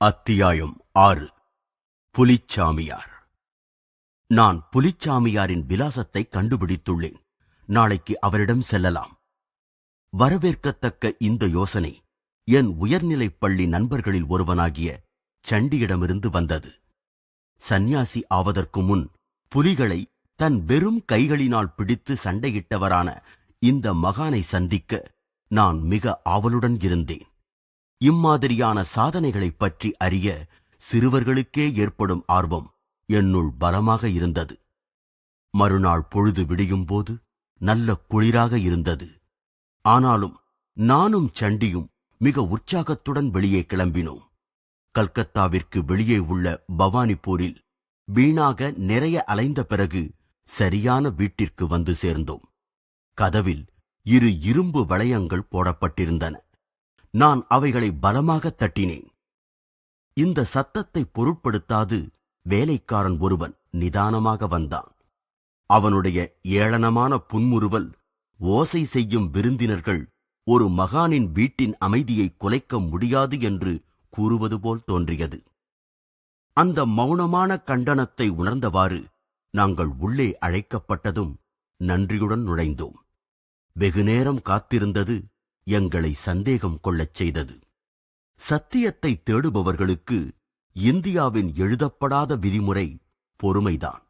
அத்தியாயம் 6. புலிச்சாமியார். நான் புலிச்சாமியாரின் விலாசத்தை கண்டுபிடித்துள்ளேன். நாளைக்கு அவரிடம் செல்லலாம். வரவேற்கத்தக்க இந்த யோசனை என் உயர்நிலைப் பள்ளி நண்பர்களில் ஒருவனாகிய சண்டியிடமிருந்து வந்தது. சந்நியாசி ஆவதற்கு முன் புலிகளை தன் வெறும் கைகளினால் பிடித்து சண்டையிட்டவரான இந்த மகானை சந்திக்க நான் மிக ஆவலுடன் இருந்தேன். இம்மாதிரியான சாதனைகளைப் பற்றி அறிய சிறுவர்களுக்கே ஏற்படும் ஆர்வம் என்னுள் பலமாக இருந்தது. மறுநாள் பொழுது விடியும் போது நல்ல குளிராக இருந்தது. ஆனாலும் நானும் சண்டியும் மிக உற்சாகத்துடன் வெளியே கிளம்பினோம். கல்கத்தாவிற்கு வெளியே உள்ள பவானிபூரில் வீணாக நிறைய அலைந்த பிறகு சரியான வீட்டிற்கு வந்து சேர்ந்தோம். கதவில் 2 இரும்பு வளையங்கள் போடப்பட்டிருந்தன. நான் அவைகளை பலமாக தட்டினேன். இந்த சத்தத்தை பொருட்படுத்தாது வேலைக்காரன் ஒருவன் நிதானமாக வந்தான். அவனுடைய ஏளனமான புன்முறுவல் ஓசை செய்யும் விருந்தினர்கள் ஒரு மகானின் வீட்டின் அமைதியை குலைக்க முடியாது என்று கூறுவது போல் தோன்றியது. அந்த மௌனமான கண்டனத்தை உணர்ந்தவாறு நாங்கள் உள்ளே அழைக்கப்பட்டதும் நன்றியுடன் நுழைந்தோம். வெகுநேரம் காத்திருந்தது எங்களை சந்தேகம் கொள்ளச் செய்தது. சத்தியத்தை தேடுபவர்களுக்கு இந்தியாவின் எழுதப்படாத விதிமுறை பொறுமைதான்.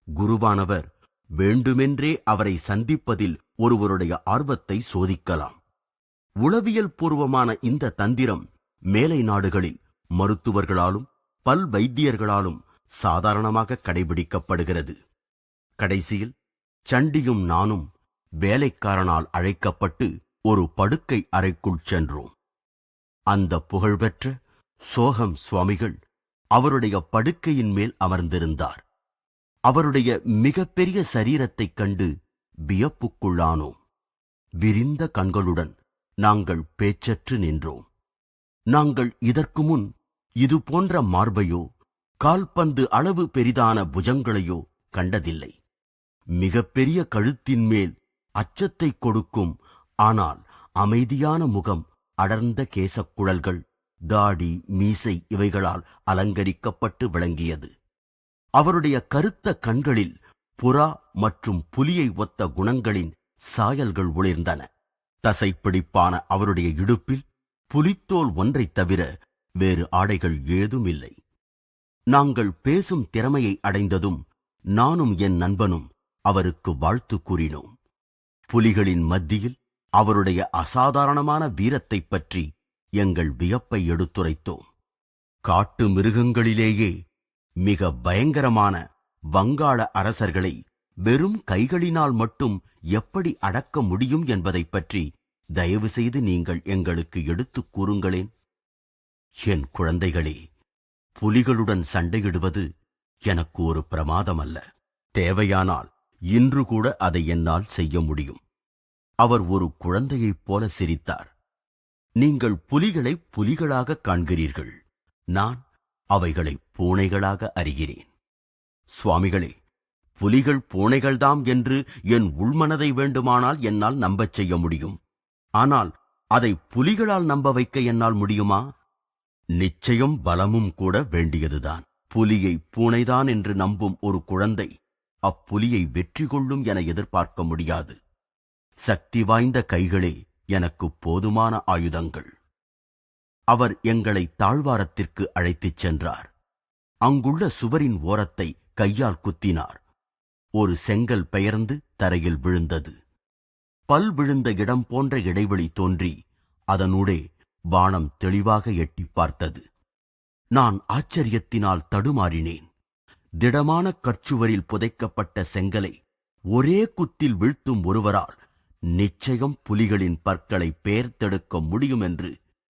குருவானவர் வேண்டுமென்றே அவரை சந்திப்பதில் ஒருவருடைய ஆர்வத்தை சோதிக்கலாம். உளவியல் பூர்வமான இந்த தந்திரம் மேலை நாடுகளில் மருத்துவர்களாலும் பல்வைத்தியர்களாலும் சாதாரணமாக கடைபிடிக்கப்படுகிறது. கடைசியில் சண்டியும் நானும் வேலைக்காரனால் அழைக்கப்பட்டு ஒரு படுக்கை அறைக்குள் சென்றோம். அந்த புகழ்பெற்ற சோகம் சுவாமிகள் அவருடைய படுக்கையின் மேல் அமர்ந்திருந்தார். அவருடைய மிகப்பெரிய சரீரத்தைக் கண்டு வியப்புக்குள்ளானோம். விரிந்த கண்களுடன் நாங்கள் பேச்சற்று நின்றோம். நாங்கள் இதற்கு முன் இது போன்ற மார்பையோ கால்பந்து அளவு பெரிதான புஜங்களையோ கண்டதில்லை. மிகப்பெரிய கழுத்தின் மேல் அச்சத்தை கொடுக்கும் ஆனால் அமைதியான முகம், அடர்ந்த கேசக்குழல்கள், தாடி, மீசை இவைகளால் அலங்கரிக்கப்பட்டு விளங்கியது. அவருடைய கருத்த கண்களில் புறா மற்றும் புலியை ஒத்த குணங்களின் சாயல்கள் ஒளிர்ந்தன. தசைப்பிடிப்பான அவருடைய இடுப்பில் புலித்தோல் ஒன்றைத் தவிர வேறு ஆடைகள் ஏதுமில்லை. நாங்கள் பேசும் திறமையை அடைந்ததும் நானும் என் நண்பனும் அவருக்கு வாழ்த்து கூறினோம். புலிகளின் மத்தியில் அவருடைய அசாதாரணமான வீரத்தைப் பற்றி எங்கள் வியப்பை எடுத்துரைத்தோம். காட்டு மிருகங்களிலேயே மிக பயங்கரமான வங்காள அரசர்களை வெறும் கைகளினால் மட்டும் எப்படி அடக்க முடியும் என்பதைப் பற்றி தயவு செய்து நீங்கள் எங்களுக்கு எடுத்துக் கூறுங்களேன். என் குழந்தைகளே, புலிகளுடன் சண்டையிடுவது எனக்கு ஒரு பிரமாதமல்ல. தேவையானால் இன்று கூட அதை என்னால் செய்ய முடியும். அவர் ஒரு குழந்தையைப் போல சிரித்தார். நீங்கள் புலிகளை புலிகளாக காண்கிறீர்கள். நான் அவைகளை பூனைகளாக அறிகிறேன். சுவாமிகளே, புலிகள் பூனைகள்தாம் என்று என் உள்மனதை வேண்டுமானால் என்னால் நம்பச் செய்ய முடியும். ஆனால் அதை புலிகளால் நம்ப வைக்க என்னால் முடியுமா? நிச்சயம் பலமும் கூட வேண்டியதுதான். புலியை பூனைதான் என்று நம்பும் ஒரு குழந்தை அப்புலியை வெற்றி கொள்ளும் என எதிர்பார்க்க முடியாது. சக்தி வாய்ந்த கைகளே எனக்கு போதுமான ஆயுதங்கள். அவர் எங்களை தாழ்வாரத்திற்கு அழைத்துச் சென்றார். அங்குள்ள சுவரின் ஓரத்தை கையால் குத்தினார். ஒரு செங்கல் பெயர்ந்து தரையில் விழுந்தது. பல் விழுந்த இடம் போன்ற இடைவெளி தோன்றி அதனூடே வானம் தெளிவாக எட்டிப் பார்த்தது. நான் ஆச்சரியத்தினால் தடுமாறினேன். திடமான கற்சுவரில் புதைக்கப்பட்ட செங்கலை ஒரே குத்தில் வீழ்த்தும் ஒருவரால் நிச்சயம் புலிகளின் பற்களை பெயர்த்தெடுக்க முடியும் என்று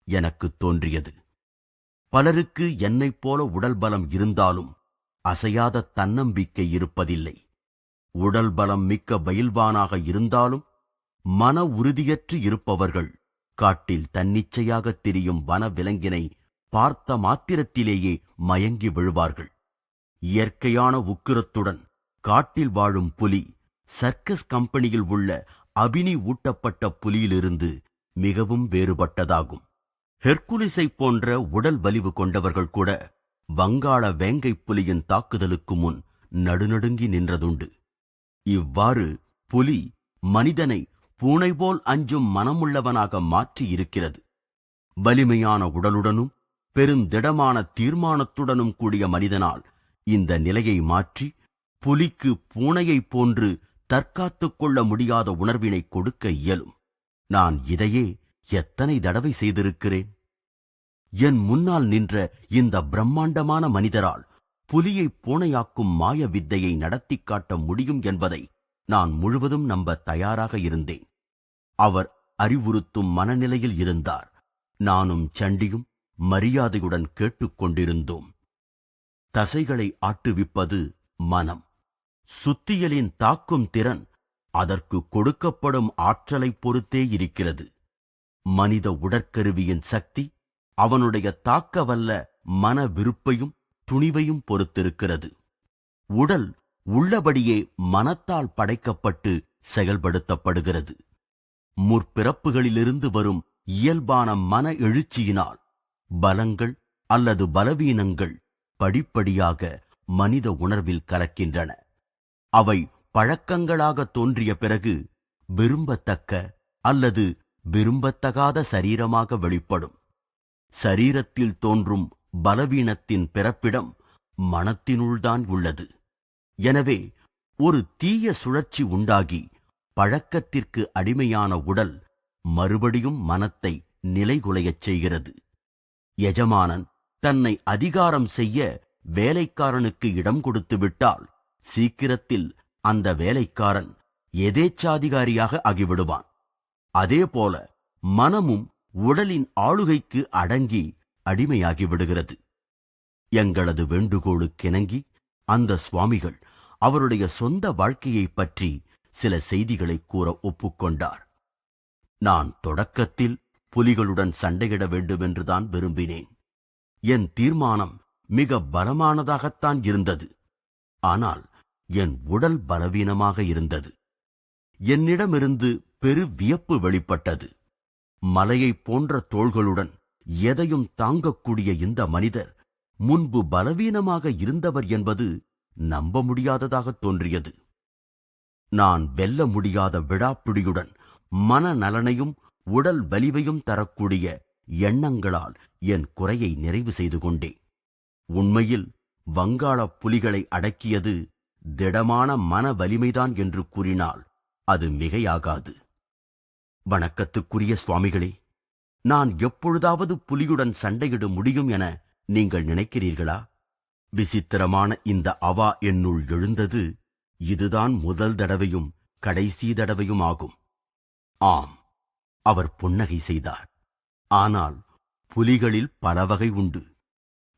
எனக்கு தோன்றியது. பலருக்கு என்னைப் போல உடல் பலம் இருந்தாலும் அசையாத தன்னம்பிக்கை இருப்பதில்லை. உடல் பலம் மிக்க பயில்வானாக இருந்தாலும் மன உறுதியற்று இருப்பவர்கள் காட்டில் தன்னிச்சையாக திரியும் வன விலங்கினை பார்த்த மாத்திரத்திலேயே மயங்கி விழுவார்கள். இயற்கையான உக்கிரத்துடன் காட்டில் வாழும் புலி சர்க்கஸ் கம்பெனியில் உள்ள அபினி ஊட்டப்பட்ட புலியிலிருந்து மிகவும் வேறுபட்டதாகும். ஹெர்குலிஸை போன்ற உடல் வலிவு கொண்டவர்கள் கூட வங்காள வேங்கை புலியின் தாக்குதலுக்கு முன் நடுநடுங்கி நின்றதுண்டு. இவ்வாறு புலி மனிதனை பூனை போல் அஞ்சும் மனமுள்ளவனாக மாற்றி இருக்கிறது. வலிமையான உடலுடனும் பெருந்திடமான தீர்மானத்துடனும் கூடிய மனிதனால் இந்த நிலையை மாற்றி புலிக்கு பூனையைப் போன்று தற்காத்துக் கொள்ள முடியாத உணர்வினை கொடுக்க இயலும். நான் இதையே எத்தனை தடவை செய்திருக்கிறேன். என் முன்னால் நின்ற இந்த பிரம்மாண்டமான மனிதரால் புலியை பூனையாக்கும் மாய வித்தையை நடத்தி காட்ட முடியும் என்பதை நான் முழுவதும் நம்ப தயாராக இருந்தேன். அவர் அறிவுறுத்தும் மனநிலையில் இருந்தார். நானும் சண்டியும் மரியாதையுடன் கேட்டுக்கொண்டிருந்தோம். தசைகளை ஆட்டுவிப்பது மனம். சுத்தியலின் தாக்கும் திறன் அதற்கு கொடுக்கப்படும் ஆற்றலைப் பொறுத்தே இருக்கிறது. மனித உடற்கருவியின் சக்தி அவனுடைய தாக்கவல்ல மன விருப்பையும் துணிவையும் பொறுத்திருக்கிறது. உடல் உள்ளபடியே மனத்தால் படைக்கப்பட்டு செயல்படுத்தப்படுகிறது. முற்பிறப்புகளிலிருந்து வரும் இயல்பான மன எழுச்சியினால் பலங்கள் அல்லது பலவீனங்கள் படிப்படியாக மனித உணர்வில் கலக்கின்றன. அவை பழக்கங்களாக தோன்றிய பிறகு விரும்பத்தக்க அல்லது விரும்பத்தகாத சரீரமாக வெளிப்படும். சரீரத்தில் தோன்றும் பலவீனத்தின் பிறப்பிடம் மனத்தினுள்தான் உள்ளது. எனவே ஒரு தீய சுழற்சி உண்டாகி பழக்கத்திற்கு அடிமையான உடல் மறுபடியும் மனத்தை நிலைகுலையச் செய்கிறது. எஜமானன் தன்னை அதிகாரம் செய்ய வேலைக்காரனுக்கு இடம் கொடுத்து விட்டால் சீக்கிரத்தில் அந்த வேலைக்காரன் எதேச்சாதிகாரியாக ஆகிவிடுவான். அதேபோல மனமும் உடலின் ஆளுகைக்கு அடங்கி அடிமையாகிவிடுகிறது. எங்களது வேண்டுகோளுக்கிணங்கி அந்த சுவாமிகள் அவருடைய சொந்த வாழ்க்கையைப் பற்றி சில செய்திகளை கூற ஒப்புக்கொண்டார். நான் தொடக்கத்தில் புலிகளுடன் சண்டையிட வேண்டுமென்றுதான் விரும்பினேன். என் தீர்மானம் மிக பலமானதாகத்தான் இருந்தது. ஆனால் என் உடல் பலவீனமாக இருந்தது. என்னிடமிருந்து பெரு வியப்பு வெளிப்பட்டது. மலையைப் போன்ற தோள்களுடன் எதையும் தாங்கக்கூடிய இந்த மனிதர் முன்பு பலவீனமாக இருந்தவர் என்பது நம்ப முடியாததாக தோன்றியது. நான் வெல்ல முடியாத விடாப்பிடியுடன் மனநலனையும் உடல் வலிவையும் தரக்கூடிய எண்ணங்களால் என் குறையை நிறைவு செய்து கொண்டேன். உண்மையில் வங்காள புலிகளை அடக்கியது திடமான மன வலிமைதான் என்று கூறினால் அது மிகையாகாது. வணக்கத்துக்குரிய சுவாமிகளே, நான் எப்பொழுதாவது புலியுடன் சண்டையிட முடியும் என நீங்கள் நினைக்கிறீர்களா? விசித்திரமான இந்த அவா என்னுள் எழுந்தது இதுதான் முதல் தடவையும் கடைசி தடவையும் ஆகும். ஆம், அவர் புன்னகை செய்தார். ஆனால் புலிகளில் பல வகை உண்டு.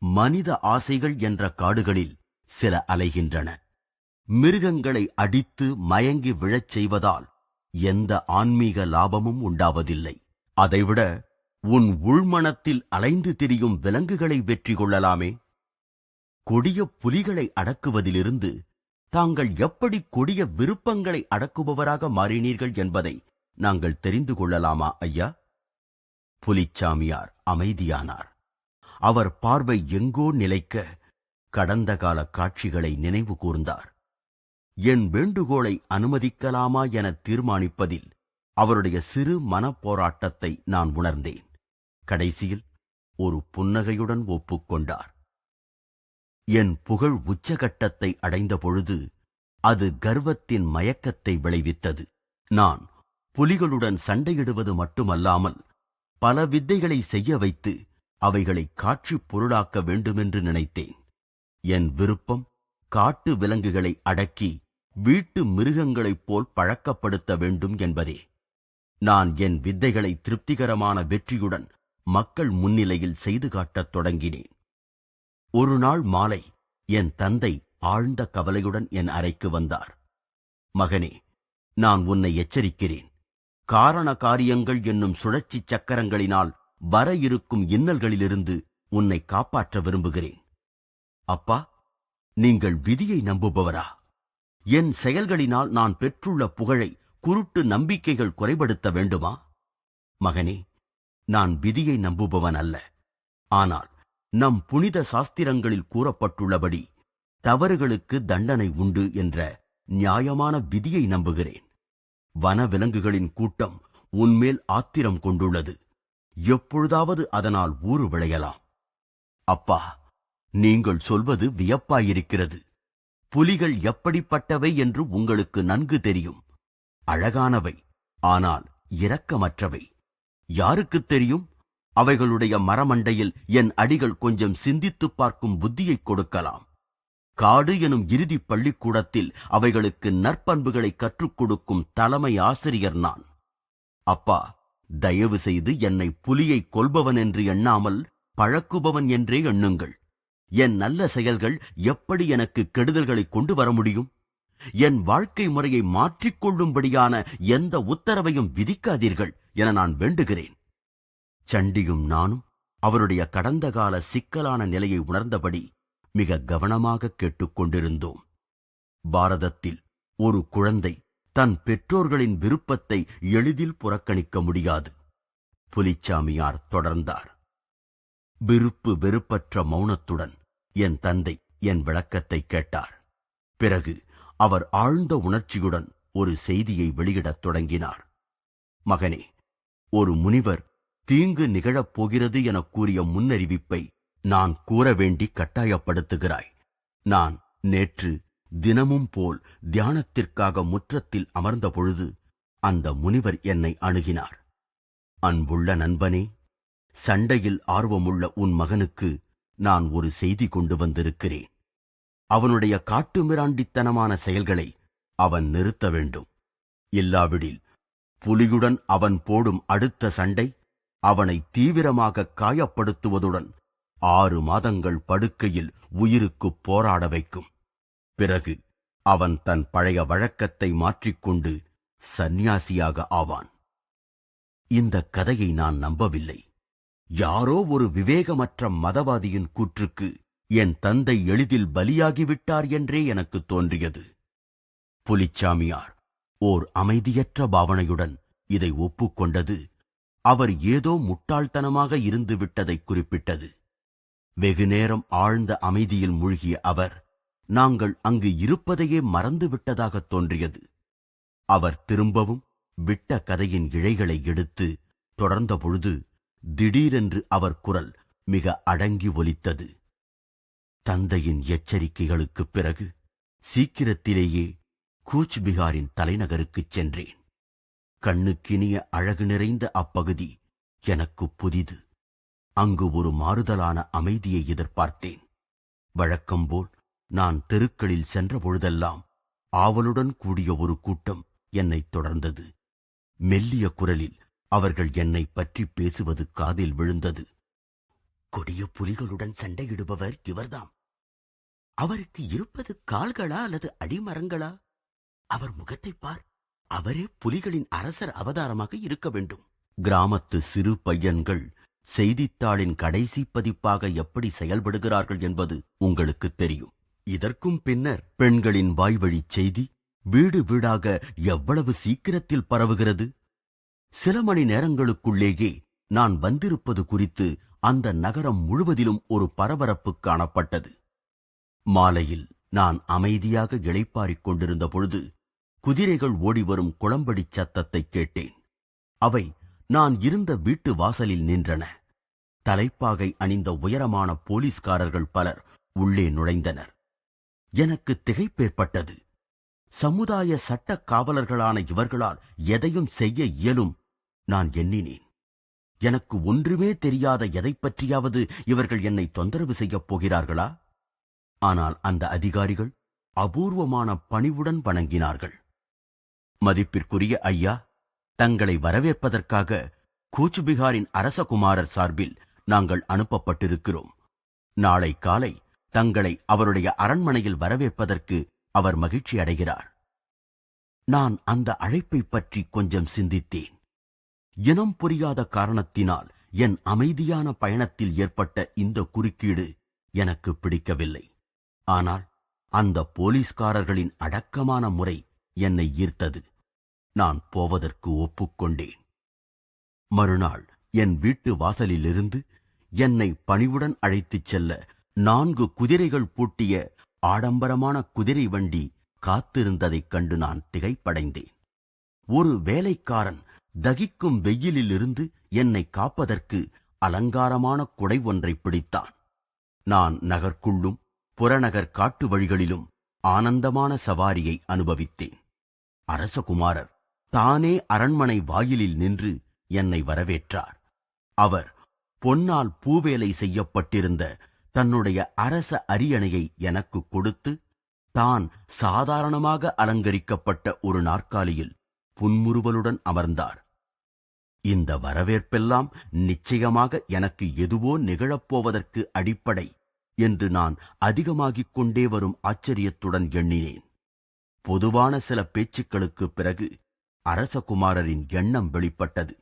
மனித ஆசைகள் என்ற காடுகளில் சில அலைகின்றன. மிருகங்களை அடித்து மயங்கி விழச் செய்வதால் எந்த ஆன்மீக லாபமும் உண்டாவதில்லை. அதைவிட உன் உள்மனத்தில் அலைந்து திரியும் விலங்குகளை வெற்றி கொள்ளலாமே. கொடிய புலிகளை அடக்குவதிலிருந்து தாங்கள் எப்படி கொடிய விருப்பங்களை அடக்குபவராக மாறினீர்கள் என்பதை நாங்கள் தெரிந்து கொள்ளலாமா ஐயா? புலிச்சாமியார் அமைதியானார். அவர் பார்வை எங்கோ நிலைக்க கடந்த கால காட்சிகளை நினைவு கூர்ந்தார். என் வேண்டுகோளை அனுமதிக்கலாமா என தீர்மானிப்பதில் அவருடைய சிறு மனப்போராட்டத்தை நான் உணர்ந்தேன். கடைசியில் ஒரு புன்னகையுடன் ஒப்புக்கொண்டார். என் புகழ் உச்சகட்டத்தை அடைந்த பொழுது அது கர்வத்தின் மயக்கத்தை விளைவித்தது. நான் புலிகளுடன் சண்டையிடுவது மட்டுமல்லாமல் பல வித்தைகளை செய்ய வைத்து அவைகளை காட்சி பொருளாக்க வேண்டுமென்று நினைத்தேன். என் விருப்பம் காட்டு விலங்குகளை அடக்கி வீட்டு மிருகங்களைப் போல் பழக்கப்படுத்த வேண்டும் என்பதே. நான் என் வித்தைகளை திருப்திகரமான வெற்றியுடன் மக்கள் முன்னிலையில் செய்து காட்டத் தொடங்கினேன். ஒரு நாள் மாலை என் தந்தை ஆழ்ந்த கவலையுடன் என் அறைக்கு வந்தார். மகனே, நான் உன்னை எச்சரிக்கிறேன். காரண காரியங்கள் என்னும் சுழற்சி சக்கரங்களினால் வர இருக்கும் இன்னல்களிலிருந்து உன்னை காப்பாற்ற விரும்புகிறேன். அப்பா, நீங்கள் விதியை நம்புபவரா? என் செயல்களினால் நான் பெற்றுள்ள புகழை குருட்டு நம்பிக்கைகள் குறைபடுத்த வேண்டுமா? மகனே, நான் விதியை நம்புபவன் அல்ல. ஆனால் நம் புனித சாஸ்திரங்களில் கூறப்பட்டுள்ளபடி தவறுகளுக்கு தண்டனை உண்டு என்ற நியாயமான விதியை நம்புகிறேன். வனவிலங்குகளின் கூட்டம் உன்மேல் ஆத்திரம் கொண்டுள்ளது. எப்பொழுதாவது அதனால் ஊறு விளையலாம். அப்பா, நீங்கள் சொல்வது வியப்பாயிருக்கிறது. புலிகள் எப்படிப்பட்டவை என்று உங்களுக்கு நன்கு தெரியும். அழகானவை, ஆனால் இரக்கமற்றவை. யாருக்குத் தெரியும்? அவைகளுடைய மரமண்டையில் என் அடிகள் கொஞ்சம் சிந்தித்துப் பார்க்கும் புத்தியைக் கொடுக்கலாம். காடு எனும் இறுதி பள்ளிக்கூடத்தில் அவைகளுக்கு நற்பண்புகளை கற்றுக் கொடுக்கும் தலைமை ஆசிரியர் நான். அப்பா, தயவு செய்து என்னை புலியை கொல்பவன் என்று எண்ணாமல் பழக்குபவன் என்றே எண்ணுங்கள். என் நல்ல செயல்கள் எப்படி எனக்கு கெடுதல்களை கொண்டு வர முடியும்? என் வாழ்க்கை முறையை மாற்றிக்கொள்ளும்படியான எந்த உத்தரவையும் விதிக்காதீர்கள் என நான் வேண்டுகிறேன். சண்டியும் நானும் அவருடைய கடந்த கால சிக்கலான நிலையை உணர்ந்தபடி மிக கவனமாக கேட்டுக்கொண்டிருந்தோம். பாரதத்தில் ஒரு குழந்தை தன் பெற்றோர்களின் விருப்பத்தை எளிதில் புறக்கணிக்க முடியாது. புலிச்சாமியார் தொடர்ந்தார். விருப்பு வெறுப்பற்ற மௌனத்துடன் என் தந்தை என் விளக்கத்தை கேட்டார். பிறகு அவர் ஆழ்ந்த உணர்ச்சியுடன் ஒரு செய்தியை வெளியிடத் தொடங்கினார். மகனே, ஒரு முனிவர் தீங்கு நிகழப் போகிறது என கூறிய முன்னறிவிப்பை நான் கூற வேண்டி கட்டாயப்படுத்துகிறாய். நான் நேற்று தினமும் போல் தியானத்திற்காக முற்றத்தில் அமர்ந்த பொழுது அந்த முனிவர் என்னை அணுகினார். அன்புள்ள நண்பனே, சண்டையில் ஆர்வமுள்ள உன் மகனுக்கு நான் ஒரு செய்தி கொண்டு வந்திருக்கிறேன். அவனுடைய காட்டுமிராண்டித்தனமான செயல்களை அவன் நிறுத்த வேண்டும். இல்லாவிடில் புலியுடன் அவன் போடும் அடுத்த சண்டை அவனை தீவிரமாக காயப்படுத்துவதுடன் 6 மாதங்கள் படுக்கையில் உயிருக்குப் போராட வைக்கும். பிறகு அவன் தன் பழைய வழக்கத்தை மாற்றிக்கொண்டு சந்நியாசியாக ஆவான். இந்த கதையை நான் நம்பவில்லை. யாரோ ஒரு விவேகமற்ற மதவாதியின் கூற்றுக்கு என் தந்தை எளிதில் பலியாகிவிட்டார் என்றே எனக்கு தோன்றியது. புலிச்சாமியார் ஓர் அமைதியற்ற பாவனையுடன் இதை ஒப்புக்கொண்டது அவர் ஏதோ முட்டாள்தனமாக இருந்து விட்டதை குறிப்பிட்டது. வெகுநேரம் ஆழ்ந்த அமைதியில் மூழ்கிய அவர் நாங்கள் அங்கு இருப்பதையே மறந்துவிட்டதாக தோன்றியது. அவர் திரும்பவும் விட்ட கதையின் இழைகளை எடுத்து தொடர்ந்த பொழுது திடீரென்று அவர் குரல் மிக அடங்கி ஒலித்தது. தந்தையின் எச்சரிக்கைகளுக்குப் பிறகு சீக்கிரத்திலேயே கூச்பிகாரின் தலைநகருக்குச் சென்றேன். கண்ணுக்கினிய அழகு நிறைந்த அப்பகுதி எனக்கு புதிது. அங்கு ஒரு மாறுதலான அமைதியை எதிர்பார்த்தேன். வழக்கம்போல் நான் தெருக்களில் சென்ற பொழுதெல்லாம் ஆவலுடன் கூடிய ஒரு கூட்டம் என்னைத் தொடர்ந்தது. மெல்லிய குரலில் அவர்கள் என்னை பற்றி பேசுவது காதில் விழுந்தது. கொடிய புலிகளுடன் சண்டையிடுபவர் இவர்தாம். அவருக்கு இருப்பது கால்களா அல்லது அடிமரங்களா? அவர் முகத்தைப் பார், அவரே புலிகளின் அரசர் அவதாரமாக இருக்க வேண்டும். கிராமத்து சிறு பையன்கள் செய்தித்தாளின் கடைசி பதிப்பாக எப்படி செயல்படுகிறார்கள் என்பது உங்களுக்கு தெரியும். இதற்கும் பின்னர் பெண்களின் வாய்வழி செய்தி வீடு வீடாக எவ்வளவு சீக்கிரத்தில் பரவுகிறது. சில மணி நேரங்களுக்குள்ளேயே நான் வந்திருப்பது குறித்து அந்த நகரம் முழுவதிலும் ஒரு பரபரப்பு காணப்பட்டது. மாலையில் நான் அமைதியாக இளைப்பாறிக் கொண்டிருந்த பொழுது குதிரைகள் ஓடிவரும் குளம்படி சத்தத்தை கேட்டேன். அவை நான் இருந்த வீட்டு வாசலில் நின்றன. தலைப்பாகை அணிந்த உயரமான போலீஸ்காரர்கள் பலர் உள்ளே நுழைந்தனர். எனக்கு திகைப்பேற்பட்டது. சமுதாய சட்ட காவலர்களான இவர்களால் எதையும் செய்ய இயலும் நான் எண்ணினேன். எனக்கு ஒன்றுமே தெரியாத எதை பற்றியாவது இவர்கள் என்னை தொந்தரவு செய்யப் போகிறார்களா? ஆனால் அந்த அதிகாரிகள் அபூர்வமான பணிவுடன் வணங்கினார்கள். மதிப்பிற்குரிய ஐயா, தங்களை வரவேற்பதற்காக கூச்பிகாரின் அரசகுமாரர் சார்பில் நாங்கள் அனுப்பப்பட்டிருக்கிறோம். நாளை காலை தங்களை அவருடைய அரண்மனையில் வரவேற்பதற்கு அவர் மகிழ்ச்சி அடைகிறார். நான் அந்த அழைப்பை பற்றி கொஞ்சம் சிந்தித்தேன். இனம் புரியாத காரணத்தினால் என் அமைதியான பயணத்தில் ஏற்பட்ட இந்த குறுக்கீடு எனக்கு பிடிக்கவில்லை. ஆனால் அந்த போலீஸ்காரர்களின் அடக்கமான முறை என்னை ஈர்த்தது. நான் போவதற்கு ஒப்புக்கொண்டேன். மறுநாள் என் வீட்டு வாசலிலிருந்து என்னை பணிவுடன் அழைத்துச் செல்ல 4 குதிரைகள் பூட்டிய ஆடம்பரமான குதிரை வண்டி காத்திருந்ததைக் கண்டு நான் திகைப்படைந்தேன். ஒரு வேலைக்காரன் தகிக்கும் வெயிலிலிருந்து என்னை காப்பதற்கு அலங்காரமான குடை ஒன்றை பிடித்தான். நான் நகர்க்குள்ளும் புறநகர் காட்டு வழிகளிலும் ஆனந்தமான சவாரியை அனுபவித்தேன். அரசகுமாரர் தானே அரண்மனை வாயிலில் நின்று என்னை வரவேற்றார். அவர் பொன்னால் பூவேலை செய்யப்பட்டிருந்த தன்னுடைய அரச அரியணையை எனக்கு கொடுத்து, தான் சாதாரணமாக அலங்கரிக்கப்பட்ட ஒரு நாற்காலியில் புன்முறுவலுடன் அமர்ந்தார். இந்த வரவேற்பெல்லாம் நிச்சயமாக எனக்கு எதுவோ நிகழப்போவதற்கு அடிப்படை என்று நான் அதிகமாகிக் கொண்டே வரும் ஆச்சரியத்துடன் எண்ணினேன். பொதுவான சில பேச்சுக்களுக்குப் பிறகு அரசகுமாரரின் எண்ணம் வெளிப்பட்டது.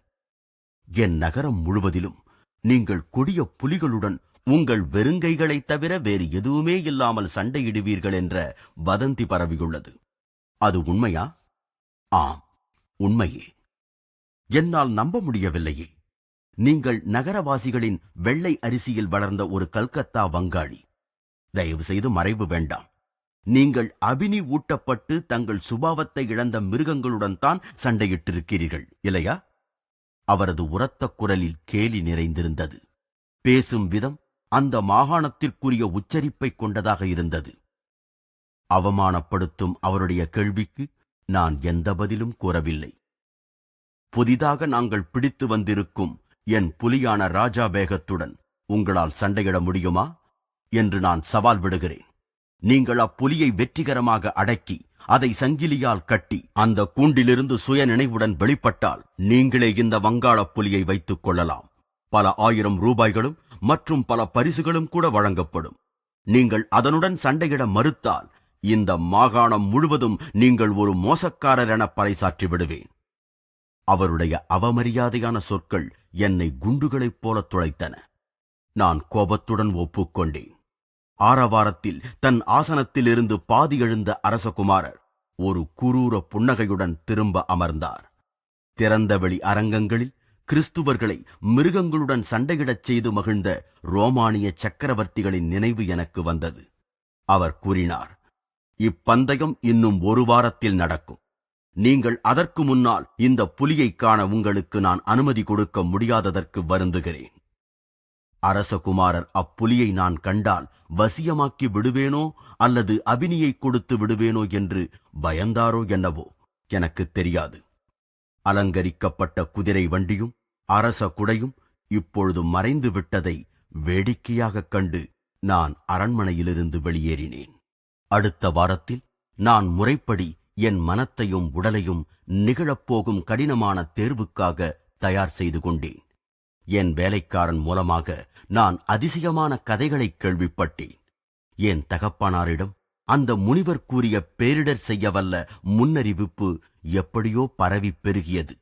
என் நகரம் முழுவதிலும் நீங்கள் கொடிய புலிகளுடன் உங்கள் வெறுங்கைகளைத் தவிர வேறு எதுவுமே இல்லாமல் சண்டையிடுவீர்கள் என்ற வதந்தி பரவியுள்ளது. அது உண்மையா? ஆம், உண்மையே. என்னால் நம்ப முடியவில்லையே. நீங்கள் நகரவாசிகளின் வெள்ளை அரிசியில் வளர்ந்த ஒரு கல்கத்தா வங்காளி. தயவு செய்து மறைவு வேண்டாம். நீங்கள் அபினி ஊட்டப்பட்டு தங்கள் சுபாவத்தை இழந்த மிருகங்களுடன் தான் சண்டையிட்டிருக்கிறீர்கள், இல்லையா? அவரது உரத்த குரலில் கேலி நிறைந்திருந்தது. பேசும் விதம் அந்த மாகாணத்திற்குரிய உச்சரிப்பை கொண்டதாக இருந்தது. அவமானப்படுத்தும் அவருடைய கேள்விக்கு நான் எந்த பதிலும் கூறவில்லை. புதிதாக நாங்கள் பிடித்து வந்திருக்கும் என் புலியான ராஜா பேகத்துடன் உங்களால் சண்டையிட முடியுமா என்று நான் சவால் விடுகிறேன். நீங்கள் அப்புலியை வெற்றிகரமாக அடக்கி அதை சங்கிலியால் கட்டி அந்த கூண்டிலிருந்து சுய நினைவுடன் வெளிப்பட்டால் நீங்களே இந்த வங்காளப் புலியை வைத்துக் கொள்ளலாம். பல 1000 ரூபாய்களும் மற்றும் பல பரிசுகளும் கூட வழங்கப்படும். நீங்கள் அதனுடன் சண்டையிட மறுத்தால் இந்த மாகாணம் முழுவதும் நீங்கள் ஒரு மோசக்காரர் என பறைசாற்றி விடுவேன். அவருடைய அவமரியாதையான சொற்கள் என்னை குண்டுகளைப் போல துளைத்தன. நான் கோபத்துடன் ஒப்புக்கொண்டேன். ஆரவாரத்தில் தன் ஆசனத்திலிருந்து பாதி எழுந்த அரசகுமாரர் ஒரு குரூர புன்னகையுடன் திரும்ப அமர்ந்தார். திறந்தவெளி அரங்கங்களில் கிறிஸ்துவர்களை மிருகங்களுடன் சண்டையிடச் செய்து மகிழ்ந்த ரோமானிய சக்கரவர்த்திகளின் நினைவு எனக்கு வந்தது. அவர் கூறினார், இப்பந்தயம் இன்னும் 1 வாரத்தில் நடக்கும். நீங்கள் அதற்கு முன்னால் இந்த புலியைக் காண உங்களுக்கு நான் அனுமதி கொடுக்க முடியாததற்கு வருந்துகிறேன். அரசகுமாரர் அப்புலியை நான் கண்டால் வசியமாக்கி விடுவேனோ அல்லது அபினியை கொடுத்து விடுவேனோ என்று பயந்தாரோ என்னவோ எனக்கு தெரியாது. அலங்கரிக்கப்பட்ட குதிரை வண்டியும் அரச குடையும் இப்பொழுது மறைந்து விட்டதை வேடிக்கையாகக் கண்டு நான் அரண்மனையிலிருந்து வெளியேறினேன். அடுத்த வாரத்தில் நான் முறைப்படி என் மனத்தையும் உடலையும் நிகழப்போகும் கடினமான தேர்வுக்காக தயார் செய்து கொண்டேன். என் வேலைக்காரன் மூலமாக நான் அதிசயமான கதைகளை கேள்விப்பட்டேன். என் தகப்பனாரிடம் அந்த முனிவர் கூறிய பேரிடர் செய்யவல்ல முன்னறிவிப்பு எப்படியோ பரவி பெருகியது.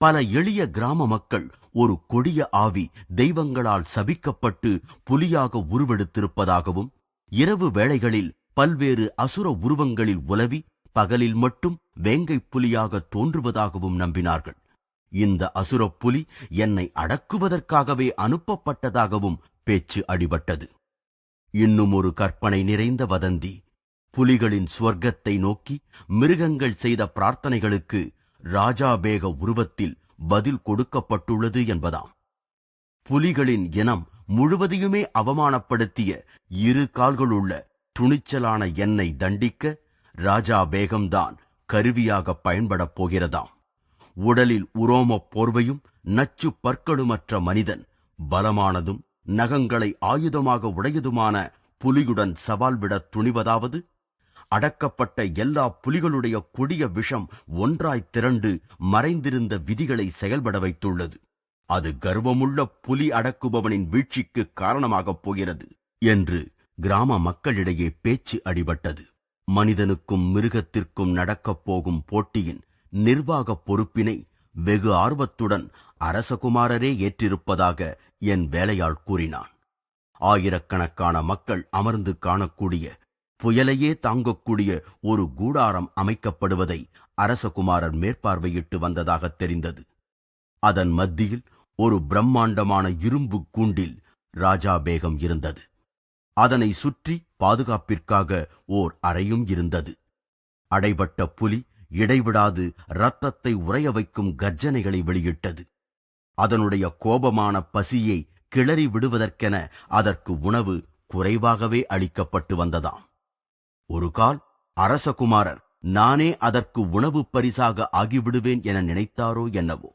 பல எளிய கிராம மக்கள் ஒரு கொடிய ஆவி தெய்வங்களால் சபிக்கப்பட்டு புலியாக உருவெடுத்திருப்பதாகவும், இரவு வேளைகளில் பல்வேறு அசுர உருவங்களில் உலவி பகலில் மட்டும் வேங்கை புலியாக தோன்றுவதாகவும் நம்பினார்கள். இந்த அசுர புலி என்னை அடக்குவதற்காகவே அனுப்பப்பட்டதாகவும் பேச்சு அடிபட்டது. இன்னும் ஒரு கற்பனை நிறைந்த வதந்தி புலிகளின் சுவர்க்கத்தை நோக்கி மிருகங்கள் செய்த பிரார்த்தனைகளுக்கு ராஜாபேக உருவத்தில் பதில் கொடுக்கப்பட்டுள்ளது என்பதாம். புலிகளின் இனம் முழுவதையுமே அவமானப்படுத்திய 2 கால்களுள்ள துணிச்சலான என்னை தண்டிக்க ராஜா பேகம்தான் கருவியாக பயன்படப் போகிறதாம். உடலில் உரோமப் போர்வையும் நச்சு பற்களுமற்ற மனிதன், பலமானதும் நகங்களை ஆயுதமாக உடையதுமான புலியுடன் சவால் விட துணிவதாவது, அடக்கப்பட்ட எல்லா புலிகளுடைய கொடிய விஷம் ஒன்றாய் திரண்டு மறைந்திருந்த விதிகளை செயல்பட வைத்துள்ளது. அது கர்வமுள்ள புலி அடக்குபவனின் வீழ்ச்சிக்கு காரணமாகப் போகிறது என்று கிராம மக்களிடையே பேச்சு அடிபட்டது. மனிதனுக்கும் மிருகத்திற்கும் நடக்கப் போகும் போட்டியின் நிர்வாக பொறுப்பினை வெகு ஆர்வத்துடன் அரசகுமாரரே ஏற்றிருப்பதாக என் வேலையாள் கூறினான். ஆயிரக்கணக்கான மக்கள் அமர்ந்து காணக்கூடிய, புயலையே தாங்கக்கூடிய ஒரு கூடாரம் அமைக்கப்படுவதை அரசகுமாரர் மேற்பார்வையிட்டு வந்ததாக தெரிந்தது. அதன் மத்தியில் ஒரு பிரம்மாண்டமான இரும்பு கூண்டில் ராஜா பேகம் இருந்தது. அதனை சுற்றி பாதுகாப்பிற்காக ஓர் அறையும் இருந்தது. அடைபட்ட புலி இடைவிடாது இரத்தத்தை உறைய வைக்கும் கர்ஜனைகளை வெளியிட்டது. அதனுடைய கோபமான பசியை கிளறி விடுவதற்கென அதற்கு உணவு குறைவாகவே அளிக்கப்பட்டு வந்ததாம். ஒரு கால் அரசகுமாரர் நானே அதற்கு உணவு பரிசாக ஆகிவிடுவேன் என நினைத்தாரோ என்னவோ.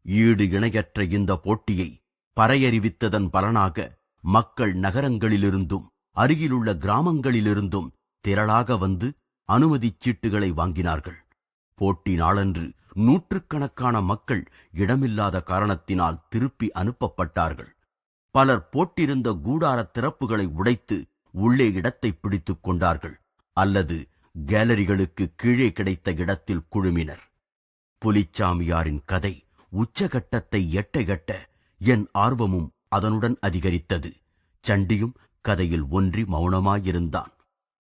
ஈடு இணையற்ற இந்த போட்டியை பறையறிவித்ததன் பலனாக மக்கள் நகரங்களிலிருந்தும் அருகிலுள்ள கிராமங்களிலிருந்தும் திரளாக வந்து அனுமதிச் சீட்டுகளை வாங்கினார்கள். போட்டி நாளன்று நூற்றுக்கணக்கான மக்கள் இடமில்லாத காரணத்தினால் திருப்பி அனுப்பப்பட்டார்கள். பலர் போட்டிருந்த கூடார திறப்புகளை உடைத்து உள்ளே இடத்தை பிடித்துக் கொண்டார்கள் அல்லது கேலரிகளுக்கு கீழே கிடைத்த இடத்தில் குழுமினர். புலிச்சாமியாரின் கதை உச்சகட்டத்தை எட்ட என் ஆர்வமும் அதனுடன் அதிகரித்தது. சண்டியும் கதையில் ஒன்றி மௌனமாயிருந்தான்.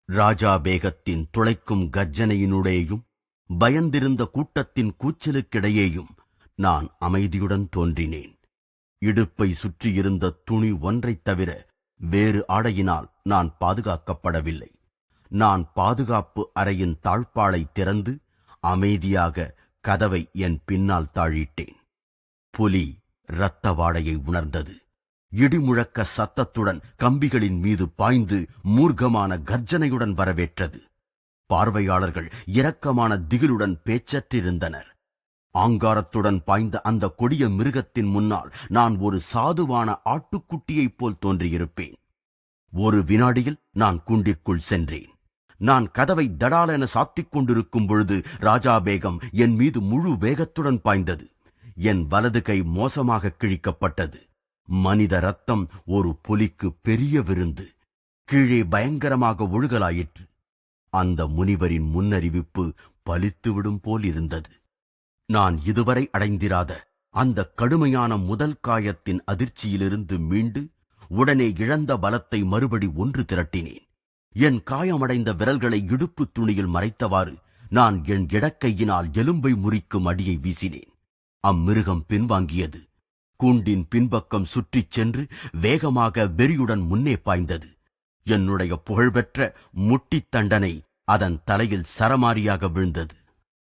ராஜா பேகத்தின் துளைக்கும் கர்ஜனையினுடையும் பயந்திருந்த கூட்டத்தின் கூச்சலுக்கிடையேயும் நான் அமைதியுடன் தோன்றினேன். இடுப்பை சுற்றியிருந்த துணி ஒன்றைத் தவிர வேறு ஆடையினால் நான் பாதுகாக்கப்படவில்லை. நான் பாதுகாப்பு அறையின் தாழ்பாளை திறந்து அமைதியாக கதவை என் பின்னால் தாழிட்டேன். புலி இரத்த வாடையை உணர்ந்தது. இடிமுழக்க சத்தத்துடன் கம்பிகளின் மீது பாய்ந்து மூர்க்கமான கர்ஜனையுடன் வரவேற்றது. பார்வையாளர்கள் இரக்கமான திகிலுடன் பேச்சற்றிருந்தனர். ஆங்காரத்துடன் பாய்ந்த அந்த கொடிய மிருகத்தின் முன்னால் நான் ஒரு சாதுவான ஆட்டுக்குட்டியைப் போல் தோன்றியிருப்பேன். ஒரு வினாடியில் நான் கூண்டிற்குள் சென்றேன். நான் கதவை தடாலென சாத்திக் கொண்டிருக்கும் பொழுது ராஜா பேகம் என் மீது முழு வேகத்துடன் பாய்ந்தது. என் வலது கை மோசமாக கிழிக்கப்பட்டது. மனித ரத்தம் ஒரு புலிக்கு பெரிய விருந்து. கீழே பயங்கரமாக ஒழுகலாயிற்று. அந்த முனிவரின் முன்னறிவிப்பு பலித்துவிடும் போல் இருந்தது. நான் இதுவரை அடைந்திராத அந்த கடுமையான முதல் காயத்தின் அதிர்ச்சியிலிருந்து மீண்டு உடனே இழந்த பலத்தை மறுபடி ஒன்று திரட்டினேன். என் காயமடைந்த விரல்களை இடுப்பு துணியில் மறைத்தவாறு நான் என் இடக்கையினால் எலும்பை முறிக்கும் அடியை வீசினேன். அம்மிருகம் பின்வாங்கியது. கூண்டின் பின்பக்கம் சுற்றிச் சென்று வேகமாக வெறியுடன் முன்னே பாய்ந்தது. என்னுடைய புகழ்பெற்ற முட்டித் தண்டனை அதன் தலையில் சரமாரியாக விழுந்தது.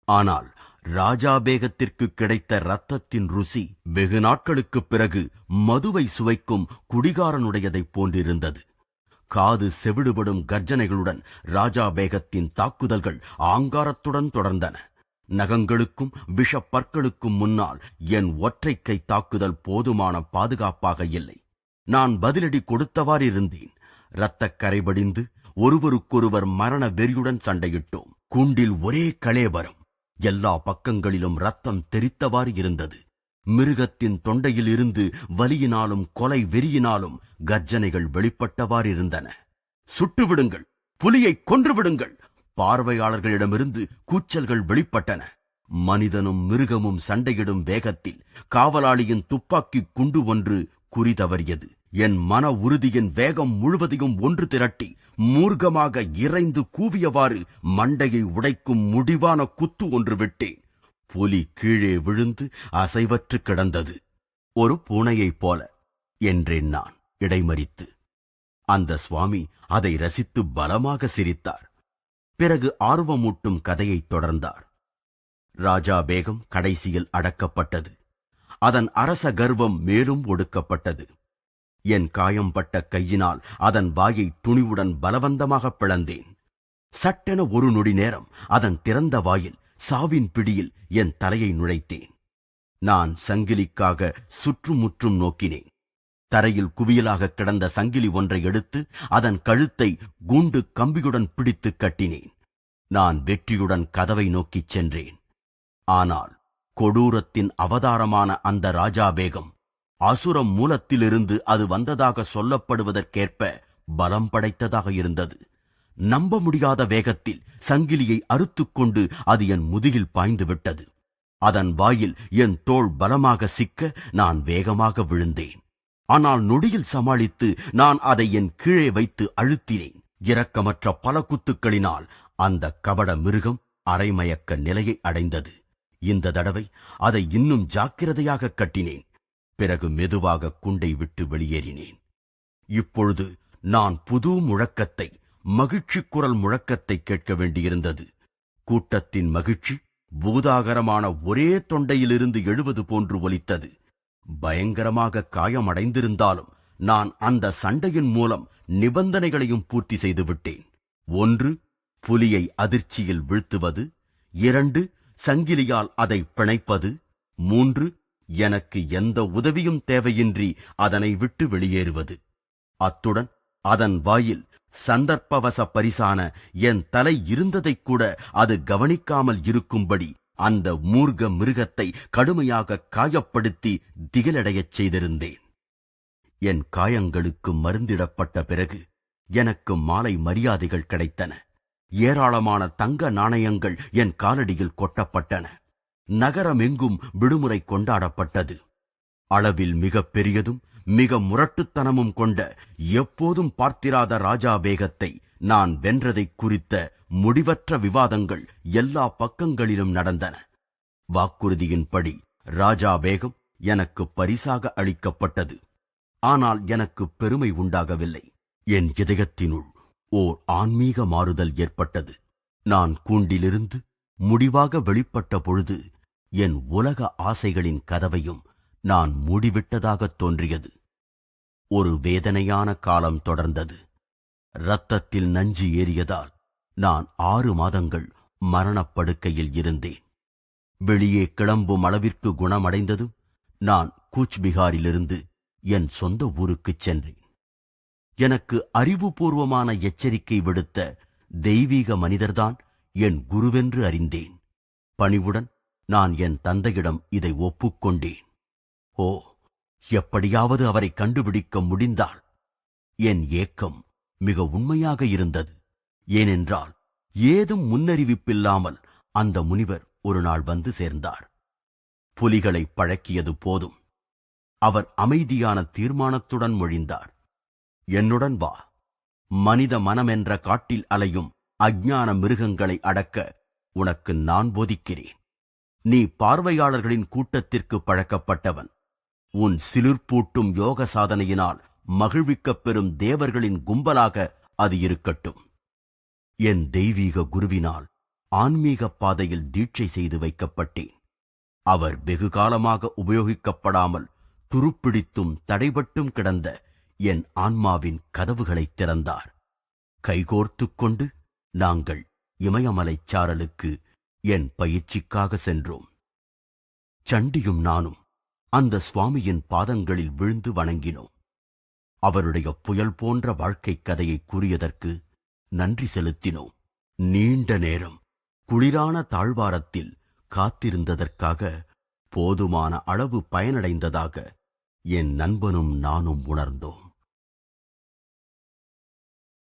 ஆனால் ராஜா பேகத்திற்கு கிடைத்த இரத்தத்தின் ருசி வெகு நாட்களுக்குப் பிறகு மதுவை சுவைக்கும் குடிகாரனுடையதைப் போன்றிருந்தது. காது செவிடுபடும் கர்ஜனைகளுடன் ராஜா பேகத்தின் தாக்குதல்கள் ஆங்காரத்துடன் தொடர்ந்தன. நகங்களுக்கும் விஷப்பற்களுக்கும் முன்னால் என் ஒற்றைக்கை தாக்குதல் போதுமான பாதுகாப்பாக இல்லை. நான் பதிலடி கொடுத்தவாறிருந்தேன். இரத்தக் கரைபடிந்து ஒருவருக்கொருவர் மரண வெறியுடன் சண்டையிட்டோம். கூண்டில் ஒரே கலேவரம். எல்லா பக்கங்களிலும் இரத்தம் தெரித்தவாறு இருந்தது. மிருகத்தின் தொண்டையில் இருந்து வலியினாலும் கொலை வெறியினாலும் கர்ஜனைகள் வெளிப்பட்டவாறிருந்தன. சுட்டுவிடுங்கள், புலியை கொன்றுவிடுங்கள்! பார்வையாளர்களிடமிருந்து கூச்சல்கள் வெளிப்பட்டன. மனிதனும் மிருகமும் சண்டையிடும் வேகத்தில் காவலாளியின் துப்பாக்கி குண்டு ஒன்று குறி தவறியது. என் மன உறுதியின் வேகம் முழுவதையும் ஒன்று திரட்டி மூர்க்கமாக இறைந்து கூவியவாறு மண்டையை உடைக்கும் முடிவான குத்து ஒன்று விட்டேன். புலி கீழே விழுந்து அசைவற்று கிடந்தது. ஒரு பூனையைப் போல என்றேன் நான் இடைமறித்து. அந்த சுவாமி அதை ரசித்து பலமாக சிரித்தார். பிறகு ஆர்வமூட்டும் கதையைத் தொடர்ந்தார். ராஜா பேகம் கடைசியில் அடக்கப்பட்டது. அதன் அரச கர்வம் மேலும் ஒடுக்கப்பட்டது. என் காயம்பட்ட கையினால் அதன் வாயை துணிவுடன் பலவந்தமாக பிளந்தேன். சட்டென ஒரு நொடி நேரம் அதன் திறந்த வாயில் சாவின் பிடியில் என் தலையை நுழைத்தேன். நான் சங்கிலிக்காக சுற்றுமுற்றும் நோக்கினேன். தரையில் குவியலாக கிடந்த சங்கிலி ஒன்றை எடுத்து அதன் கழுத்தை கூண்டு கம்பியுடன் பிடித்து கட்டினேன். நான் வெற்றியுடன் கதவை நோக்கிச் சென்றேன். ஆனால் கொடூரத்தின் அவதாரமான அந்த ராஜா பேகம் அசுர மூலத்திலிருந்து அது வந்ததாக சொல்லப்படுவதற்கேற்ப பலம் படைத்ததாக இருந்தது. நம்ப முடியாத வேகத்தில் சங்கிலியை அறுத்துக்கொண்டு அது என் முதுகில் பாய்ந்து விட்டது. அதன் வாயில் என் தோள் பலமாக சிக்க நான் வேகமாக விழுந்தேன். ஆனால் நொடியில் சமாளித்து நான் அதை என் கீழே வைத்து அழுத்தினேன். இரக்கமற்ற பல குத்துக்களினால் அந்த கபட மிருகம் அரைமயக்க நிலையை அடைந்தது. இந்த தடவை அதை இன்னும் ஜாக்கிரதையாக கட்டினேன். பிறகு மெதுவாக குண்டை விட்டு வெளியேறினேன். இப்பொழுது நான் புது முழக்கத்தை, மகிழ்ச்சி குரல் முழக்கத்தை கேட்க வேண்டியிருந்தது. கூட்டத்தின் மகிழ்ச்சி பூதாகரமான ஒரே தொண்டையிலிருந்து எழுவது போன்று ஒலித்தது. பயங்கரமாக காயமடைந்திருந்தாலும் நான் அந்த சண்டையின் மூலம் நிபந்தனைகளையும் பூர்த்தி செய்துவிட்டேன். 1, புலியை அதிர்ச்சியில் வீழ்த்துவது. 2, சங்கிலியால் அதை பிணைப்பது. 3, எனக்கு எந்த உதவியும் தேவையின்றி அதனை விட்டு வெளியேறுவது. அத்துடன் அதன் வாயில் சந்தர்ப்பவச பரிசான என் தலை இருந்ததைக் கூட அது கவனிக்காமல் இருக்கும்படி அந்த மூர்க்க மிருகத்தை கடுமையாக காயப்படுத்தி திகிலடையச் செய்திருந்தேன். என் காயங்களுக்கு மருந்திடப்பட்ட பிறகு எனக்கு மாலை மரியாதைகள் கிடைத்தன. ஏராளமான தங்க நாணயங்கள் என் காலடியில் கொட்டப்பட்டன. நகரமெங்கும் விடுமுறை கொண்டாடப்பட்டது. அளவில் மிக பெரியதும் மிக முரட்டுத்தனமும் கொண்ட, எப்போதும் பார்த்திராத ராஜா பேகத்தை நான் வென்றதைக் குறித்த முடிவற்ற விவாதங்கள் எல்லா பக்கங்களிலும் நடந்தன. வாக்குறுதியின்படி ராஜா பேகம் எனக்கு பரிசாக அளிக்கப்பட்டது. ஆனால் எனக்கு பெருமை உண்டாகவில்லை. என் இதயத்தினுள் ஓர் ஆன்மீக மாறுதல் ஏற்பட்டது. நான் கூண்டிலிருந்து முடிவாக வெளிப்பட்ட பொழுது என் உலக ஆசைகளின் கதவையும் நான் மூடிவிட்டதாகத் தோன்றியது. ஒரு வேதனையான காலம் தொடர்ந்தது. இரத்தத்தில் நஞ்சு ஏறியதால் நான் 6 மாதங்கள் மரணப்படுக்கையில் இருந்தேன். வெளியே கிளம்பும் அளவிற்கு குணமடைந்ததும் நான் கூச்பிகாரிலிருந்து என் சொந்த ஊருக்குச் சென்றேன். எனக்கு அறிவுபூர்வமான எச்சரிக்கை விடுத்த தெய்வீக மனிதர்தான் என் குருவென்று அறிந்தேன். பணிவுடன் நான் என் தந்தையிடம் இதை ஒப்புக்கொண்டேன். ஓ, எப்படியாவது அவரை கண்டுபிடிக்க முடிந்தால். என் ஏக்கம் மிக உண்மையாக இருந்தது. ஏனென்றால் ஏதும் முன்னறிவிப்பில்லாமல் அந்த முனிவர் ஒரு நாள் வந்து சேர்ந்தார். புலிகளை பழக்கியது போதும். அவர் அமைதியான தீர்மானத்துடன் மொழிந்தார். என்னுடன் வா. மனித மனமென்ற காட்டில் அலையும் அஞ்ஞான மிருகங்களை அடக்க உனக்கு நான் போதிக்கிறேன். நீ பார்வையாளர்களின் கூட்டத்திற்கு பழக்கப்பட்டவன். உன் சிலிர்ப்பூட்டும் யோக சாதனையினால் மகிழ்விக்கப் பெறும் தேவர்களின் கும்பலாக அது இருக்கட்டும். என் தெய்வீக குருவினால் ஆன்மீக பாதையில் தீட்சை செய்து வைக்கப்பட்டேன். அவர் வெகுகாலமாக உபயோகிக்கப்படாமல் துருப்பிடித்தும் தடைபட்டும் கிடந்த என் ஆன்மாவின் கதவுகளைத் திறந்தார். கைகோர்த்துக் கொண்டு நாங்கள் இமயமலைச் சாரலுக்கு என் பயிற்சிக்காக சென்றோம். சண்டியும் நானும் அந்த சுவாமியின் பாதங்களில் விழுந்து வணங்கினோம். அவருடைய புயல் போன்ற வாழ்க்கைக் கதையை கூறியதற்கு நன்றி செலுத்தினோம். நீண்ட நேரம் குளிரான தாழ்வாரத்தில் காத்திருந்ததற்காக போதுமான அளவு பயனடைந்ததாக என் நண்பனும் நானும் உணர்ந்தோம்.